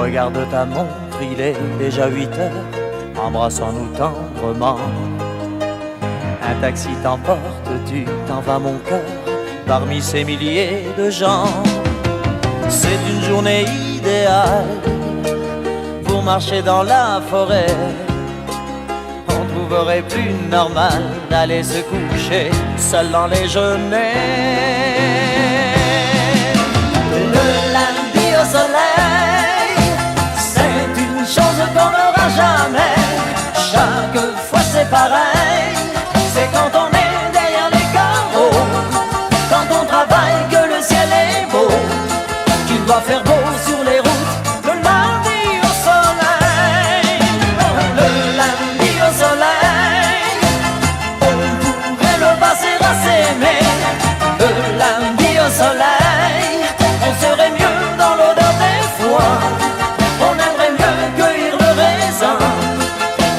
Regarde ta montre, il est déjà 8 heures. Embrassons-nous tendrement. Un taxi t'emporte, tu t'en vas mon cœur, parmi ces milliers de gens. C'est une journée idéale pour marcher dans la forêt. On trouverait plus normal d'aller se coucher seul dans les genêts. Le lundi au soleil, c'est une chose qu'on n'aura jamais. Chaque fois c'est pareil, c'est quand on est derrière les carreaux, quand on travaille que le ciel est beau. Tu dois faire beau sur les routes, le lundi au soleil. Le lundi au soleil, on pourrait le passer à s'aimer. Le lundi au soleil, on serait mieux dans l'odeur des foins. On aimerait mieux cueillir le raisin,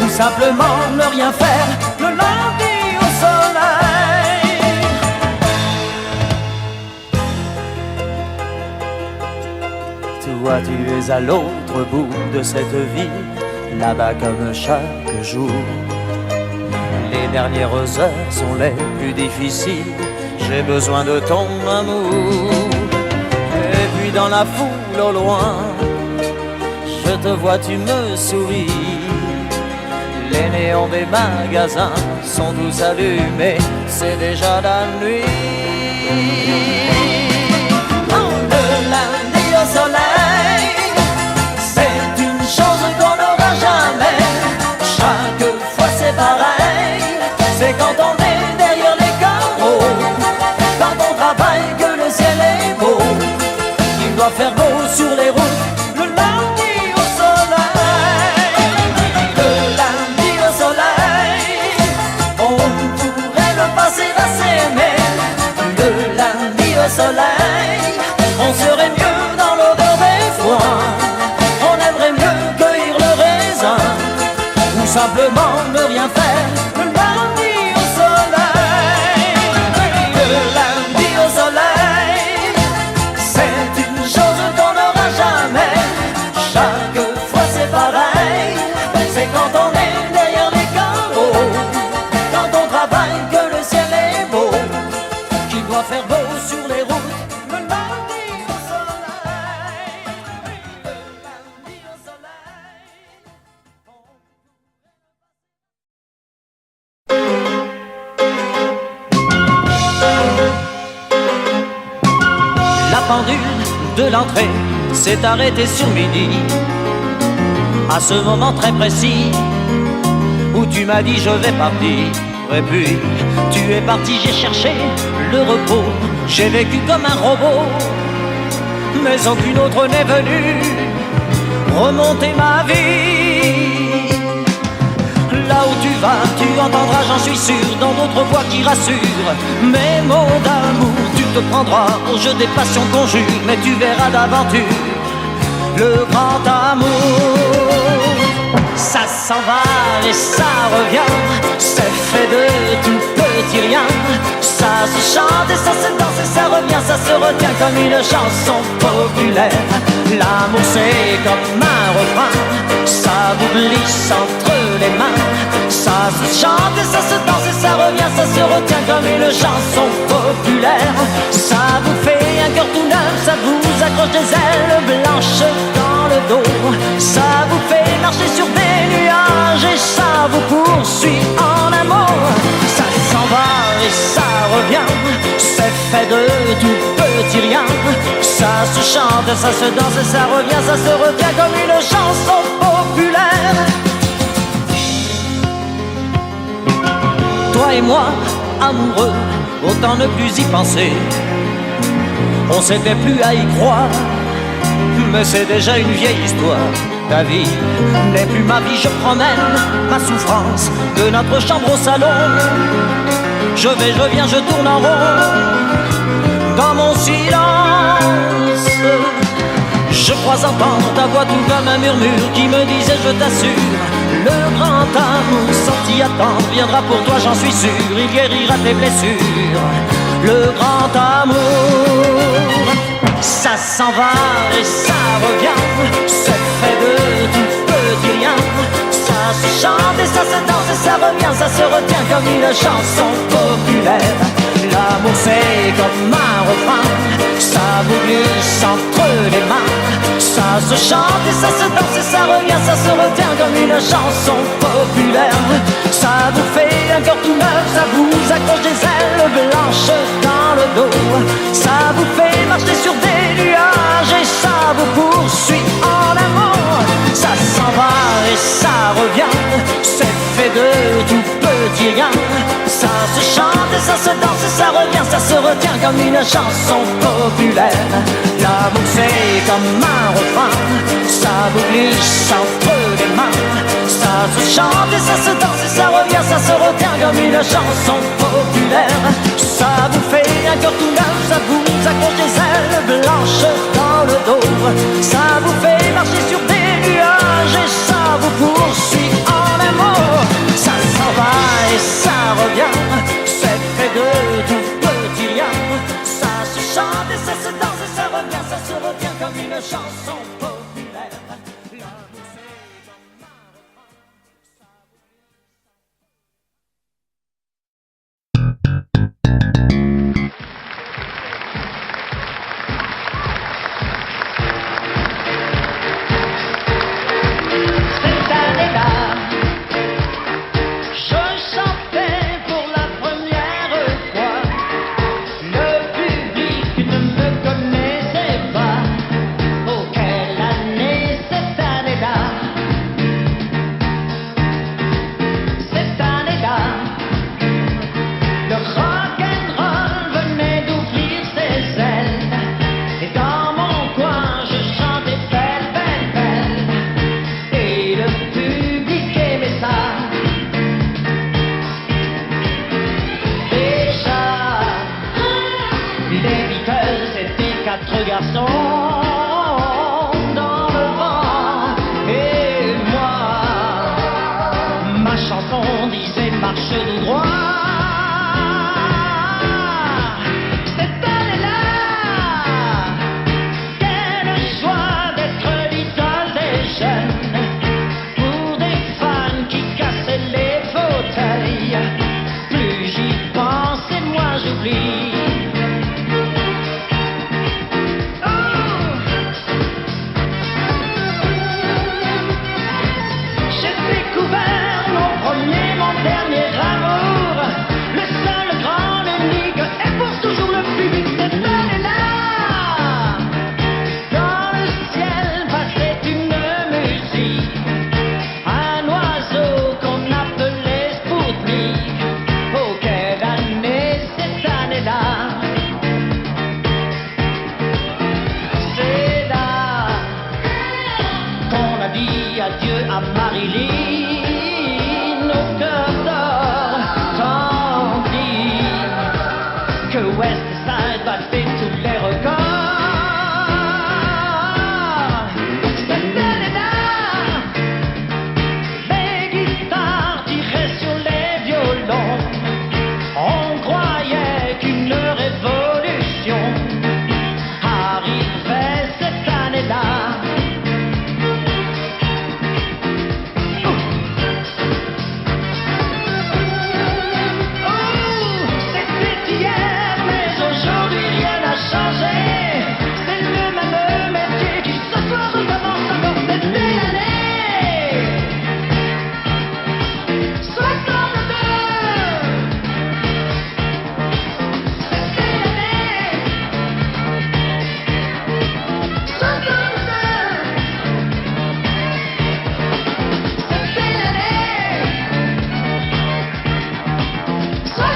ou simplement ne rien faire. Le lundi au soleil. Toi tu es à l'autre bout de cette ville, là-bas comme chaque jour. Les dernières heures sont les plus difficiles, j'ai besoin de ton amour. Et puis dans la foule au loin, je te vois, tu me souris. Les néons des magasins sont tous allumés, c'est déjà la nuit. Oh, le lundi au soleil, c'est une chose qu'on n'aura jamais. Chaque fois c'est pareil, c'est quand on est derrière les carreaux, quand on travaille que le ciel est beau. Il doit faire beau sur les routes, le lundi au soleil. Le lundi au soleil, on pourrait le passer à s'aimer. Le lundi au soleil, on serait mieux dans l'odeur des foins. On aimerait mieux cueillir le raisin, ou simplement ne rien faire. Le lundi au soleil. Le lundi au soleil, c'est une chose qu'on n'aura jamais. Chaque fois c'est pareil, c'est quand on est derrière les carreaux, quand on travaille que le ciel est beau, qu'il doit faire beau sur les routes. Le lundi au soleil. Le lundi au soleil. La pendule de l'entrée s'est arrêtée sur midi, à ce moment très précis où tu m'as dit je vais partir. Et puis tu es parti, j'ai cherché le repos, j'ai vécu comme un robot, mais aucune autre n'est venue remonter ma vie. Là où tu vas, tu entendras, j'en suis sûr, dans d'autres voix qui rassurent mes mots d'amour. Tu te prendras au jeu des passions qu'on jure, mais tu verras d'aventure le grand amour. Ça s'en va et ça revient, c'est fait de tout petit rien. Ça se chante et ça se danse et ça revient, ça se retient comme une chanson populaire. L'amour c'est comme un refrain, ça vous glisse entre les mains. Ça se chante et ça se danse et ça revient, ça se retient comme une chanson populaire. Ça vous fait un cœur tout neuf, ça vous accroche des ailes blanches dans le dos. Ça vous fait marcher sur des nuages et ça vous poursuit en amour. Ça s'en va et ça revient, c'est fait de tout petit rien. Ça se chante, ça se danse et ça revient, ça se retient comme une chanson populaire. Toi et moi, amoureux, autant ne plus y penser. On s'était plus à y croire, mais c'est déjà une vieille histoire. Ta vie n'est plus ma vie, je promène ma souffrance de notre chambre au salon. Je vais, je viens, je tourne en rond dans mon silence. Je crois entendre ta voix tout comme un murmure qui me disait je t'assure, le grand amour sans t'y attendre viendra pour toi, j'en suis sûr. Il guérira tes blessures, le grand amour. ça s'en va et ça revient, c'est fait de tout petit rien. Ça se chante et ça se danse et ça revient, ça se retient comme une chanson populaire. L'amour c'est comme un refrain, ça vous glisse entre les mains. Ça se chante et ça se danse et ça revient, ça se retient comme une chanson populaire. Ça vous fait un cœur tout neuf, ça vous accroche des ailes blanches dans le dos. Ça vous fait marcher sur des nuages et ça vous poursuit en amour. Ça s'en va et ça revient, c'est fait de tout petit rien. Ça se chante et ça se danse et ça revient, ça se retient comme une chanson populaire. L'amour c'est comme un refrain, ça vous glisse entre les mains. Ça se chante et ça se danse et ça revient, ça se retient comme une chanson populaire. Ça vous fait un cœur tout neuf, ça vous accroche des ailes blanches dans le dos. Ça vous fait marcher sur des nuages et ça vous poursuit en amour. Ça s'en va et ça revient, c'est fait de tout petit rien. Ça se chante et ça se danse et ça revient, ça se retient comme une chanson populaire. L'amour c'est comme un refrain, ça vous Cette année-là, je chantais pour la première fois. Le public ne me connaissait pas. Oh, quelle année cette année-là! Cette année-là, le rock'n'roll venait d'ouvrir ses ailes. Et dans mon coin, je chantais belle, belle, belle. Et le public aimait ça. Déjà, les Beatles étaient 4 garçons dans le vent. Et moi, ma chanson disait marche tout droit. Cette année-là, quelle joie d'être l'idole des jeunes. Pour des fans qui cassaient les fauteuils, plus j'y pense et moins j'oublie. Oh, j'ai découvert mon premier, mon dernier amour. Le seul, grand, l'unique et pour toujours le public. Cette année-là, dans le ciel passait une musique, un oiseau qu'on appelait Spoutnik. Oh, quelle année cette année-là! C'est là qu'on a dit adieu à Marilyn, au cœur d'or, tandis que West Side battait tous les records. Cette année-là, les guitares tiraient sur les violons. On croyait qu'une révolution arriverait cette année-là. C'était hier, mais aujourd'hui rien n'a changé. C'est le même métier qui ce soir recommence encore cette belle année. 62, cette belle année. 62, cette belle année. 62.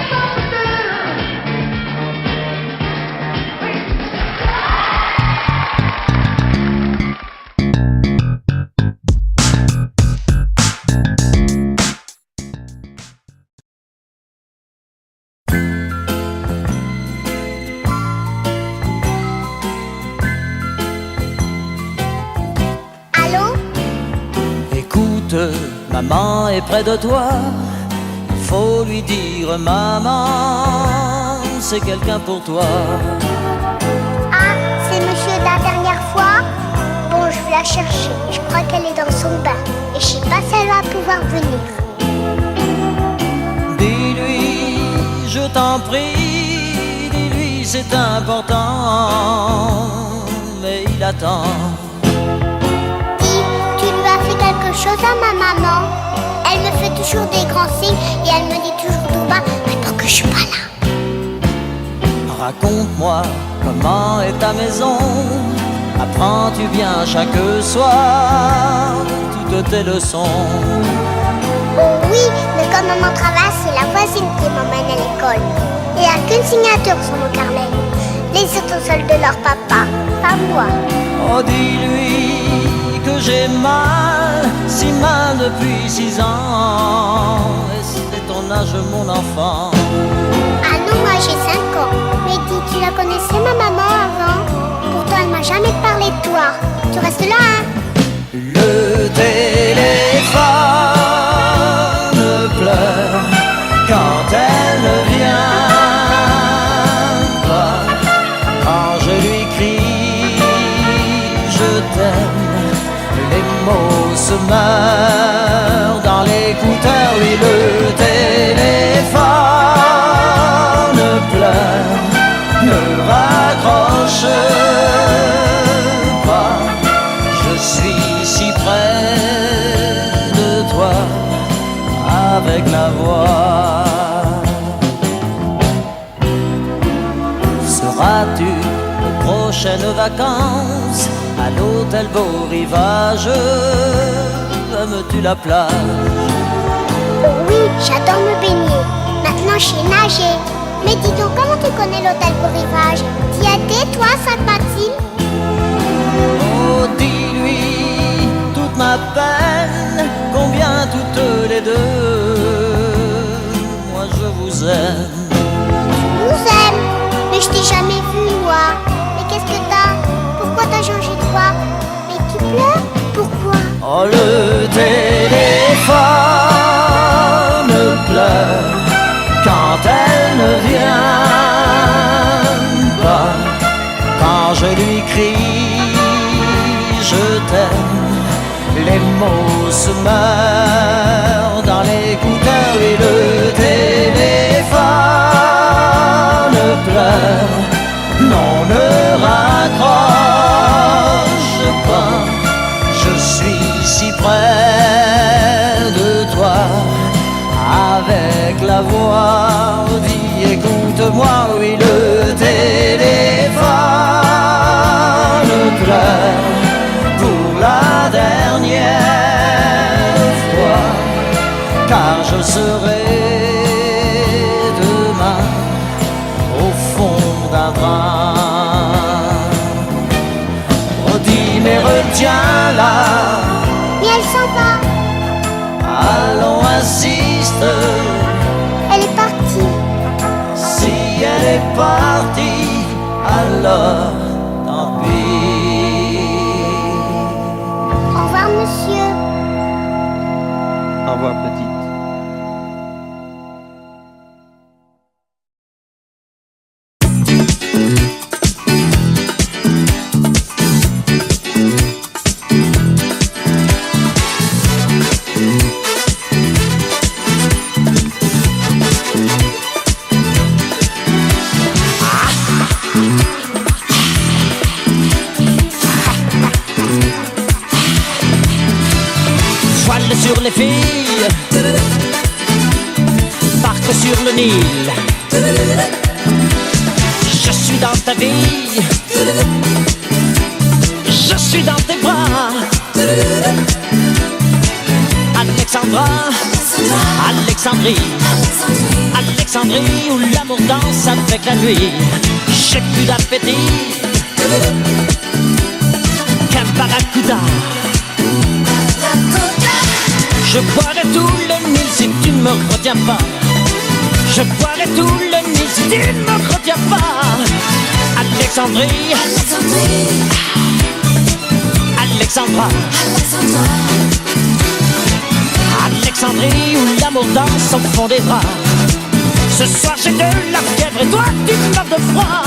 Allô? Écoute, maman est près de toi. Il faut lui dire, maman, c'est quelqu'un pour toi. Ah, c'est monsieur la chercher. Je crois qu'elle est dans son bain. Et je sais pas si elle va pouvoir venir. Dis-lui, je t'en prie, dis-lui c'est important, mais il attend. Dis, tu lui as fait quelque chose à ma maman? Elle me fait toujours des grands signes et elle me dit toujours tout bas, mais pour que je suis pas là. Raconte-moi comment est ta maison. Apprends-tu bien chaque soir toutes tes leçons? Oh oui, mais comme maman travaille, c'est la voisine qui m'emmène à l'école. Il n'y a qu'une signature sur mon carnet. Les autres sont seuls de leur papa, pas moi. Oh, dis-lui que j'ai mal, si mal depuis 6 ans. Et c'est ton âge, mon enfant. Ah non, moi j'ai 5 ans. Mais dis, tu la connaissais ma maman avant? Pourtant elle m'a jamais parlé de toi. Tu restes là, hein? Le téléphone pleure quand elle ne vient pas. Quand je lui crie je t'aime, les mots se meurent dans l'écouteur. Oui, le téléphone pleure, ne raccroche pas. Je suis si près de toi avec la voix. Seras-tu aux prochaines vacances à l'hôtel Beau Rivage? Aimes-tu la plage? Oh oui, j'adore me baigner. Maintenant je sais nager. Mais dis donc, comment tu connais l'hôtel Beau Rivage? T'y étais, toi, Sainte-Mathilde? Oh, dis-lui toute ma peine, combien toutes les deux, moi je vous aime. Tu nous aimes, mais je t'ai jamais vu, moi. Mais qu'est-ce que t'as? Pourquoi t'as changé de voix? Mais tu pleures? Pourquoi? Oh, le téléphone pleure quand elle ne vient pas. Quand je lui crie je t'aime, les mots se meurent dans l'écouteur. Et le téléphone pleure, non, ne raccroche pas. Je suis si près de toi avec la voix. Dis, écoute-moi, oui, le téléphone pleure pour la dernière fois, car je serai demain au fond d'un bras. Oh, dis, mais retiens-la. Mais elle s'en va. Allons, insiste. Elle est partie. Si elle est partie, alors tant pis. Au revoir, monsieur. Au revoir, petite. Sur les filles, barque sur le Nil. Je suis dans ta vie, je suis dans tes bras. Alexandra, Alexandrie, Alexandrie où l'amour danse avec la nuit. J'ai plus d'appétit qu'un barracuda. Je boirai tout le Nil si tu ne me retiens pas. Je boirai tout le Nil si tu ne me retiens pas. Alexandrie, Alexandra, Alexandrie où l'amour danse au fond des bras. Ce soir j'ai de la fièvre et toi tu meurs de froid.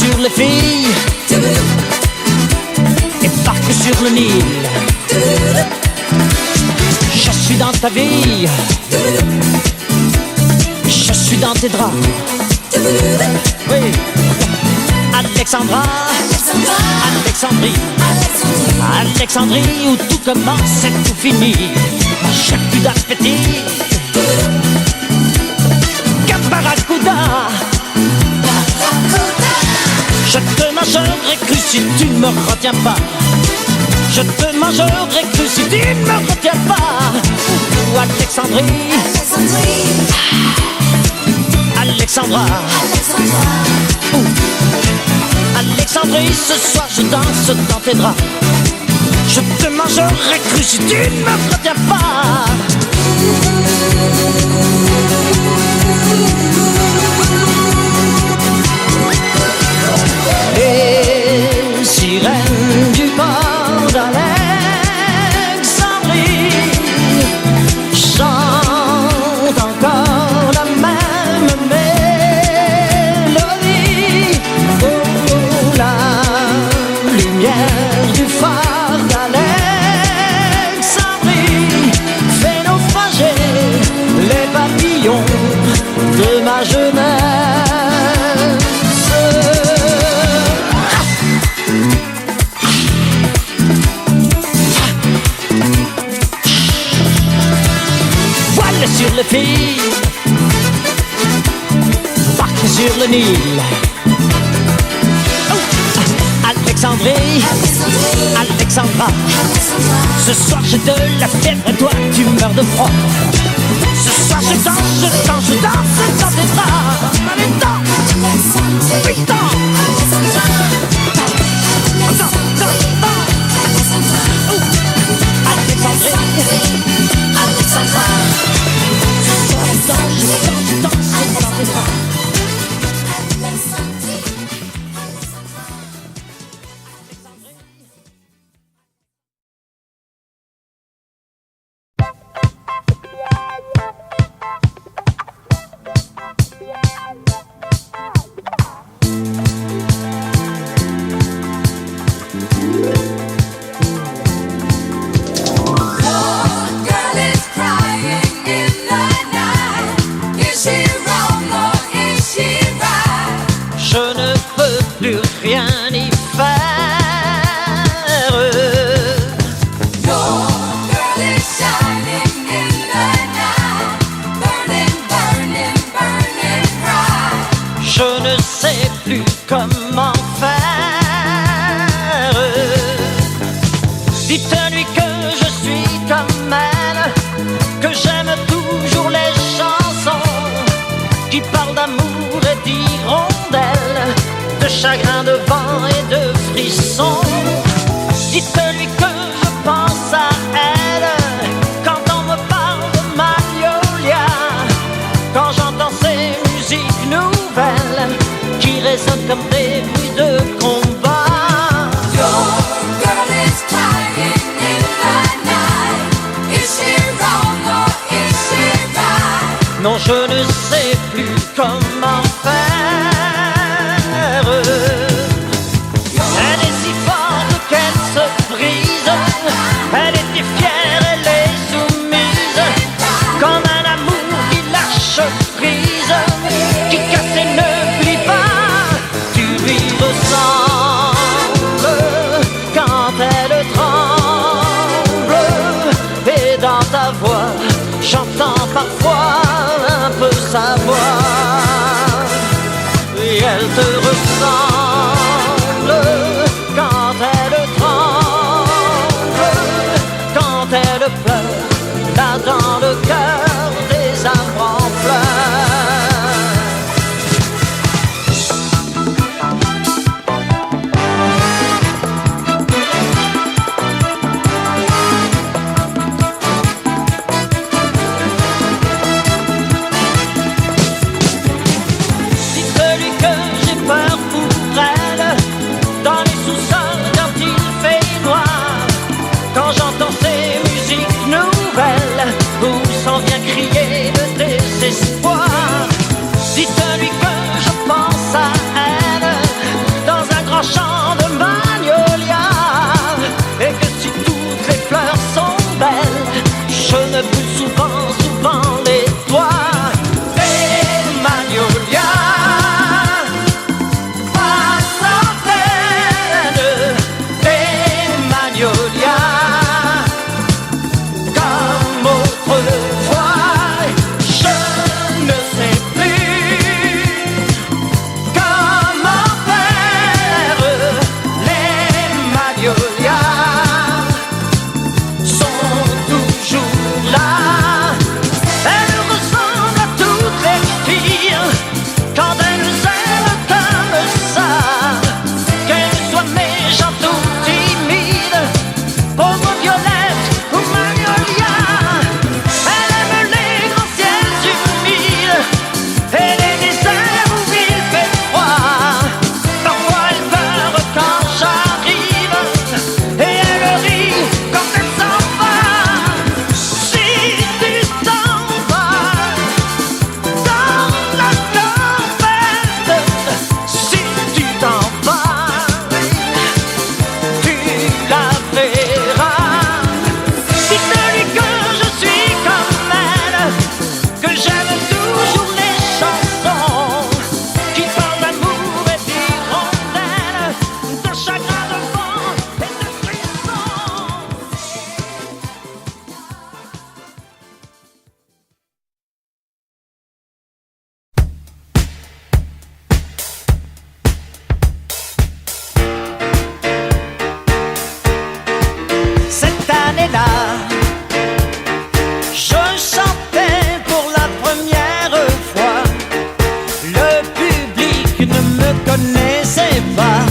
sur les filles et parque sur le Nil. Je suis dans ta vie, je suis dans tes draps. Oui, Alexandra, Alexandrie, Alexandrie où tout commence et tout finit. Chaque plus d'appétit, Caparacuda. Je te mangerai cru si tu ne me retiens pas. Je te mangerai cru si tu ne me retiens pas. Ou Alexandrie, Alexandra, Alexandrie, ce soir je danse dans tes draps. Je te mangerai cru si tu ne me retiens pas. Les sirènes du port d'Alexandrie chantent encore la même mélodie. Oh, la lumière du phare d'Alexandrie fait naufrager les papillons de ma jeunesse. Sur les filles, parque sur le Nil. Oh, Alexandrie, Alexandra, ce soir j'ai de la fièvre et toi tu meurs de froid. Ce soir je danse, je danse, je danse dans tes bras. Allez, danse, oui, danse. Alexandrie, Alexandra. Dites-lui que je suis comme elle, que j'aime toujours les chansons qui parlent d'amour et d'hirondelles, de chagrin, de vent et de frissons. Dites-lui que je pense à elle quand on me parle de Magnolia, quand j'entends ces musiques nouvelles qui résonnent comme des bruits de combat. Non, je ne sais plus comment faire. Elle est si forte qu'elle se brise. Elle était fière, elle est soumise, comme un amour qui lâche prise, qui casse et ne plie pas. Tu lui ressembles quand elle tremble, et dans ta voix j'entends parfois un peu sa voix, et elle te ressemble quand elle tremble, quand elle pleure, là dans le cœur des arbres en dites-lui que je pense à elle connaissais pas.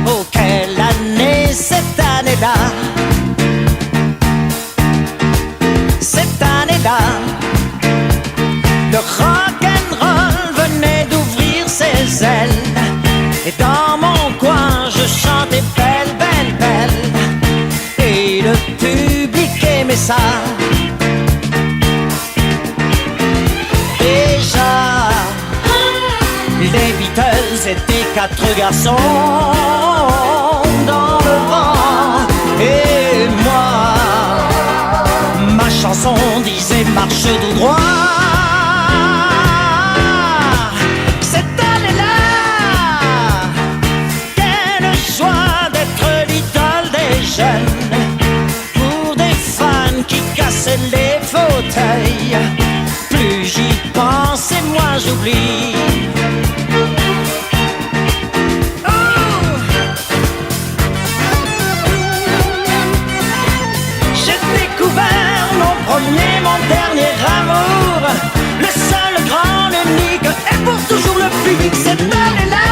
Oh, quelle année cette année-là. Cette année-là, le rock'n'roll venait d'ouvrir ses ailes. Et dans mon coin je chantais belle, belle, belle. Et le public aimait ça. Déjà, les Beatles étaient 4 garçons dans le vent. Et moi, ma chanson disait marche tout droit. Cette année-là, quelle joie d'être l'idole des jeunes. Pour des fans qui cassaient les fauteuils, plus j'y pense et moins j'oublie. Mon dernier amour, le seul grand, l'unique et pour toujours le public. Cette année-là,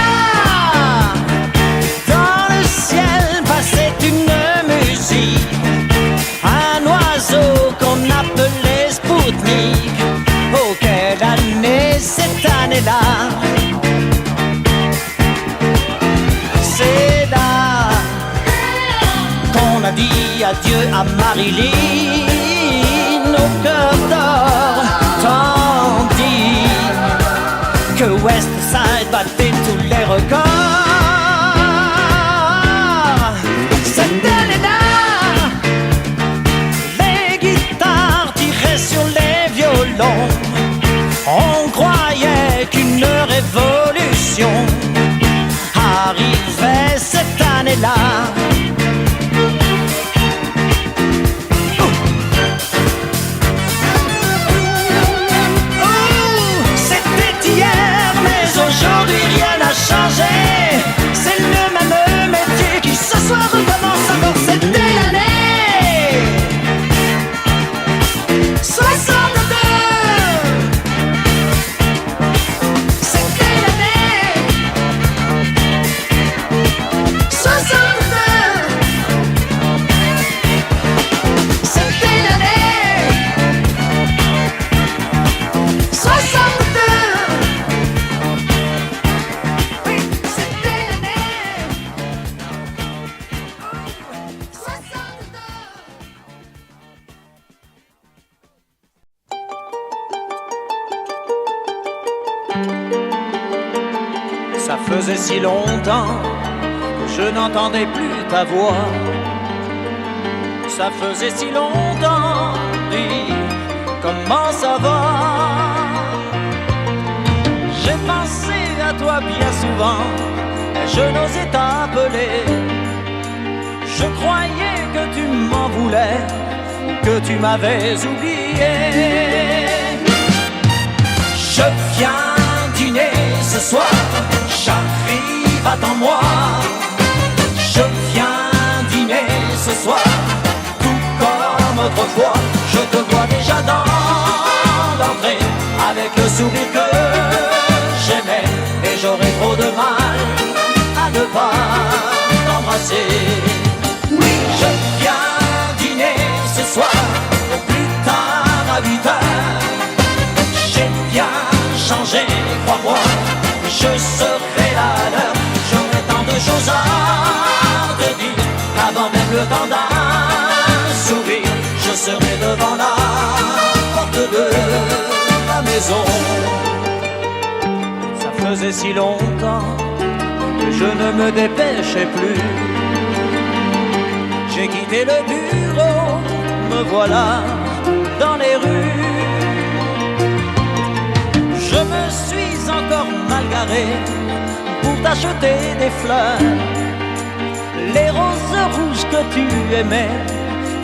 dans le ciel passait une musique, un oiseau qu'on appelait Spoutnik. Oh, quelle année cette année-là. C'est là qu'on a dit adieu à Marilyn au cœur d'or, tandis que West Side battait tous les records. Cette année-là, les guitares tiraient sur les violons. On croyait qu'une révolution arrivait cette année-là. Aujourd'hui rien n'a changé, c'est le même métier qui ce soir recommence encore. C'était l'année 62. C'était l'année 62. C'était l'année 62. Ça faisait si longtemps que je n'entendais plus ta voix. Ça faisait si longtemps, dis, comment ça va? J'ai pensé à toi bien souvent, mais je n'osais t'appeler. Je croyais que tu m'en voulais, que tu m'avais oublié. Je viens dîner ce soir, j'arrive, attends-moi. Je viens dîner ce soir, tout comme autrefois. Je te vois déjà dans l'entrée, avec le sourire que j'aimais. Et j'aurais trop de mal à ne pas t'embrasser. Oui, je viens dîner ce soir, au plus tard à 8 heures. J'ai bien changé, crois-moi, je serai là à l'heure. J'aurai tant de choses à te dire, avant même le temps d'un sourire. Je serai devant la porte de la maison. Ça faisait si longtemps que je ne me dépêchais plus. J'ai quitté le bureau, me voilà dans les rues. Je me suis encore mal garé pour t'acheter des fleurs. Les roses rouges que tu aimais,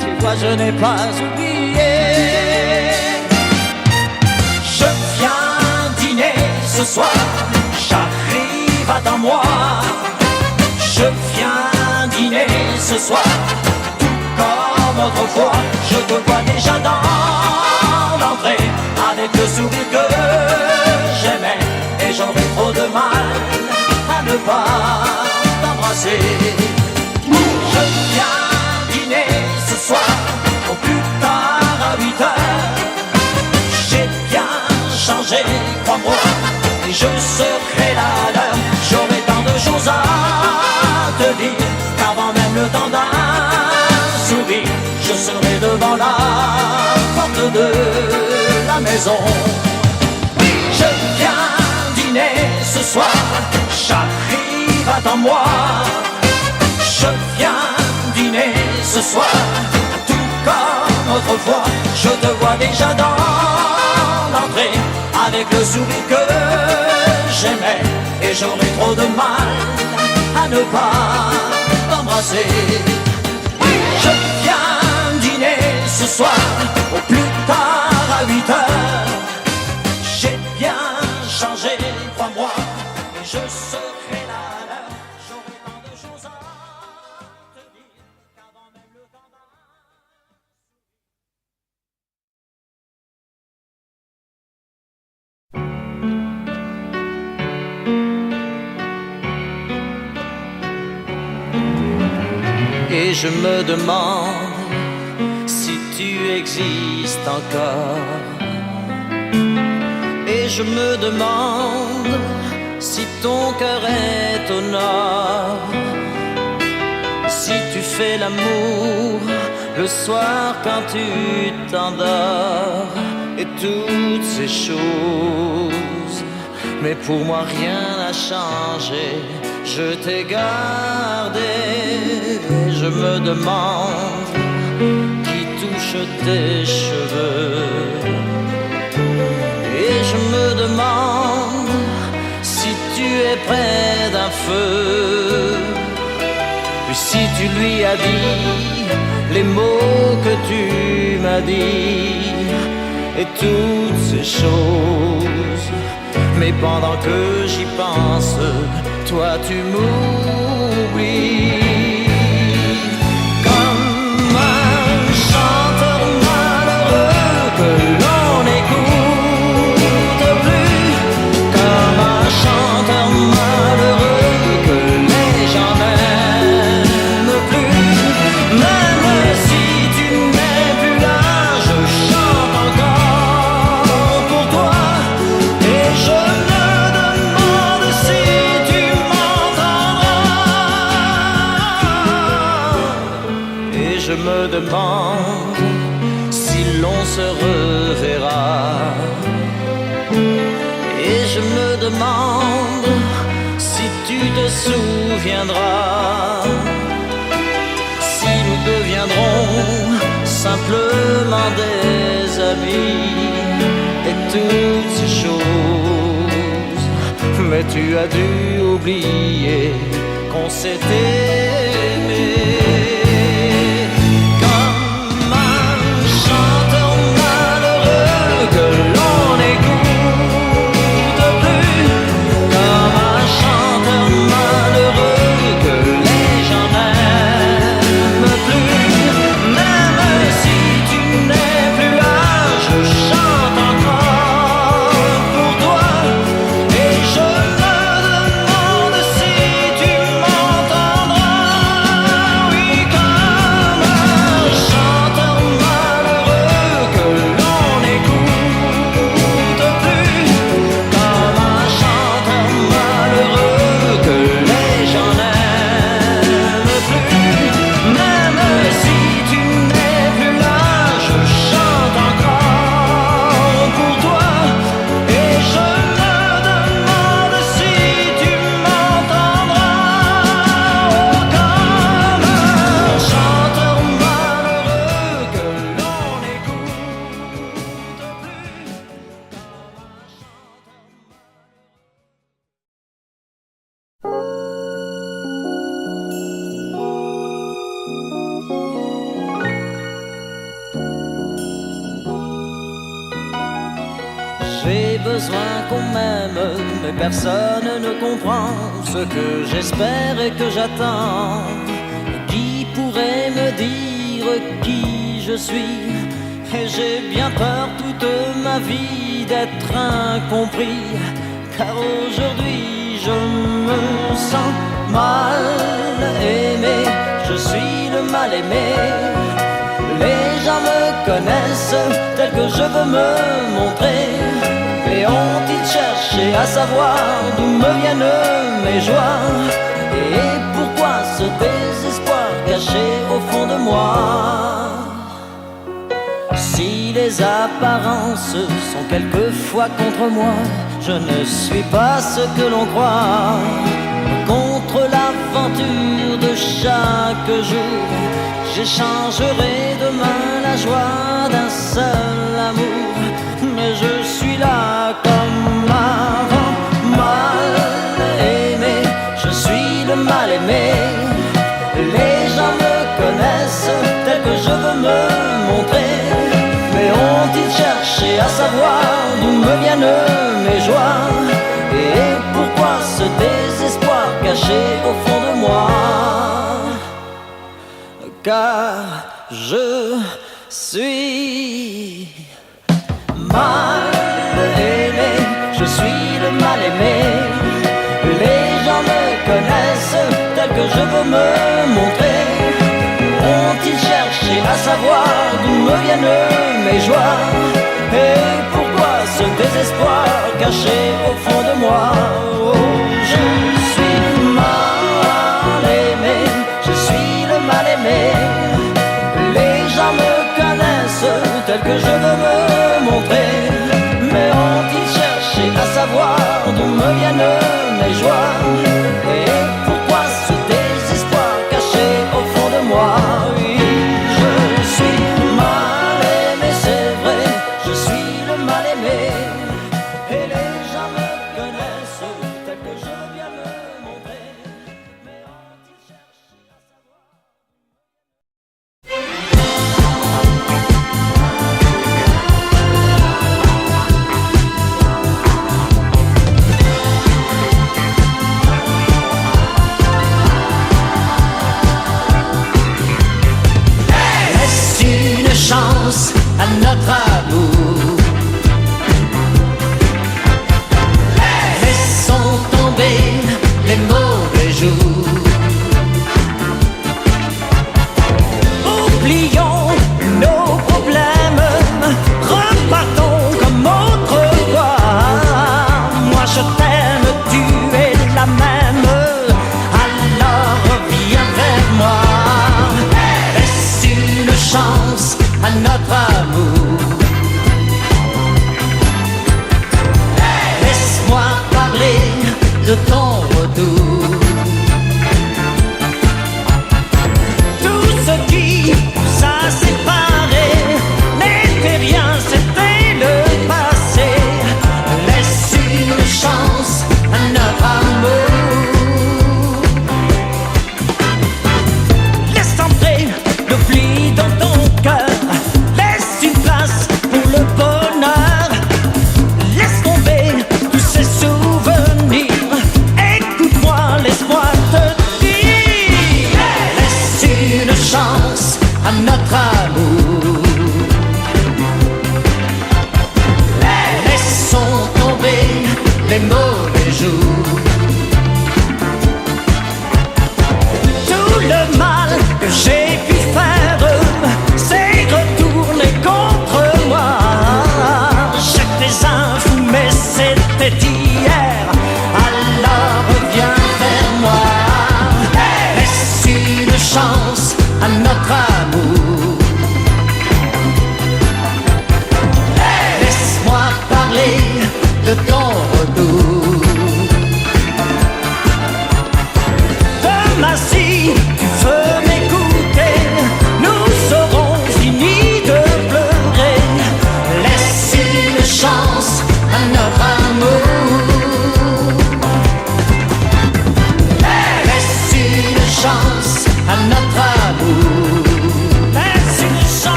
tu vois, je n'ai pas oublié. Je viens dîner ce soir, j'arrive, attends-moi. Je viens dîner ce soir, tout comme autrefois. Je te vois déjà dans l'entrée, avec le sourire que j'aimais. Et j'aurais trop de mal ne pas t'embrasser. Je viens dîner ce soir au plus tard à 8 heures. J'ai bien changé, crois-moi, et je serai là à l'heure. J'aurai tant de choses à te dire qu'avant même le temps d'un sourire, je serai devant la porte de la maison. Je viens dîner ce soir, j'arrive, attends-moi. Je viens dîner ce soir, tout comme autrefois. Je te vois déjà dans l'entrée, avec le sourire que j'aimais, et j'aurais trop de mal à ne pas t'embrasser. Je viens dîner ce soir, au plus tard à 8 heures. J'ai bien changé, crois-moi, et je serai là à l'heure. J'aurai tant de choses à te dire qu'avant même le temps d'un... Et je me demande si tu existes encore. Et je me demande si ton cœur est au nord. Si tu fais l'amour le soir quand tu t'endors. Et toutes ces choses. Mais pour moi rien n'a changé. Je t'ai gardé. Je me demande qui touche tes cheveux. Et je me demande si tu es près d'un feu. Puis si tu lui as dit les mots que tu m'as dit. Et toutes ces choses. Mais pendant que j'y pense, toi tu m'oublies. Comme un chanteur malheureux que l'on n'écoute plus. Comme un chanteur malheureux que les gens n'aiment plus. Même si tu n'es plus là, je chante encore pour toi. Et je me demande si tu m'entendras. Et je me demande si l'on se reverra. Et je me demande si tu te souviendras. Si nous deviendrons simplement des amis. Et toutes ces choses. Mais tu as dû oublier qu'on s'était aimé. Comme un chanteur malheureux que l'on n'écoute plus. Comme un chanteur malheureux que les gens n'aiment plus. Même si tu n'es plus là, je chante encore pour toi. Et je me demande si tu m'entendras. Oui, comme un chanteur malheureux que l'on n'écoute plus. Comme un chanteur malheureux que les gens n'aiment plus. Même si tu n'es plus là, je chante encore pour toi. Et je me demande si tu m'entendras. Oh, comme un chanteur malheureux que l'on n'écoute plus. J'ai besoin qu'on m'aime, mais personne ne comprend ce que j'espère et que j'attends. Qui pourrait me dire qui je suis? Et j'ai bien peur toute ma vie d'être incompris, car aujourd'hui je me sens mal aimé, je suis le mal aimé. Les gens me connaissent tel que je veux me montrer. Et ont-ils cherché à savoir d'où me viennent mes joies? Et pourquoi ce désespoir caché au fond de moi? Si les apparences sont quelquefois contre moi, je ne suis pas ce que l'on croit. Contre l'aventure de chaque jour, j'échangerai demain la joie d'un seul amour. Mais je suis là comme avant, mal aimé, je suis le mal aimé. Les gens me connaissent tel que je veux me montrer. Mais ont-ils cherché à savoir d'où me viennent mes joies? Et pourquoi ce désespoir caché au fond de moi? Car je suis mal aimé, je suis le mal aimé. Les gens me connaissent tel que je veux me montrer. Ont-ils cherché à savoir d'où me viennent mes joies? Et pourquoi ce désespoir caché au fond de moi? Oh, je suis mal aimé, je suis le mal aimé. Les gens me connaissent tel que je veux me montrer. Mais ont-ils cherché à savoir d'où me viennent mes joies? Et pourquoi ce désespoir caché au fond de moi? Oui, je suis mal aimé, c'est vrai, je suis le mal aimé. Et les gens me connaissent tel que je veux bien me montrer. Mais ont-ils cherché à savoir? Chance à notre amour. Laissons tomber les mauvais jours. Oublions nos problèmes, repartons comme autrefois. Moi je t'aime, tu es la même, alors viens vers moi. Laisse une chance à notre amour. Laisse-moi parler de ton